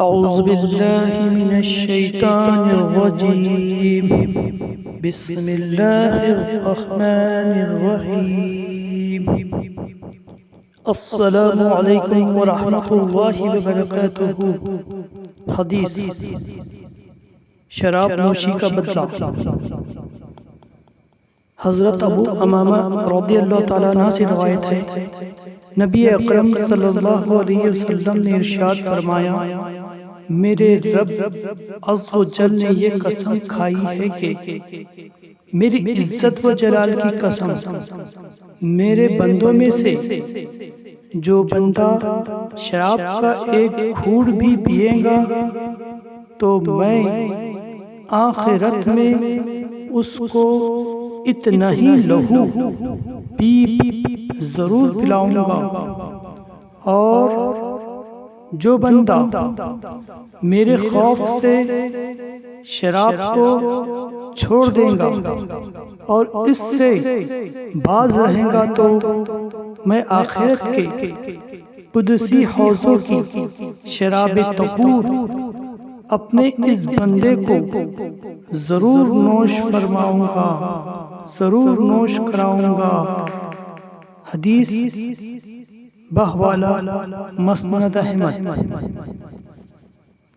أعوذ بالله من الشيطان الرجيم. بسم الله الرحمن الرحيم. السلام علیکم ورحمۃ اللہ وبرکاتہ. حدیث: شراب نوشی کا بدلہ. حضرت ابو امامہ رضی اللہ تعالیٰ عنہ سے روایت ہے، نبی اکرم صلی اللہ علیہ وسلم نے ارشاد فرمایا، میرے رب عز و جل نے یہ قسم کھائی ہے کہ میری عزت و جلال کی قسم، میرے بندوں میں سے جو بندہ شراب کا ایک گھونٹ بھی پیے گا تو میں آخرت میں اس کو اتنا ہی لہو پی ضرور پلاؤں گا، اور جو بندہ میرے خوف سے شراب کو چھوڑ دے گا اور اس سے باز رہے گا تو میں آخرت کے قدسی حوضوں کی شراب طہور اپنے اس بندے کو ضرور نوش فرماؤں گا، ضرور نوش کراؤں گا. حدیث بحوالہ مسند احمد.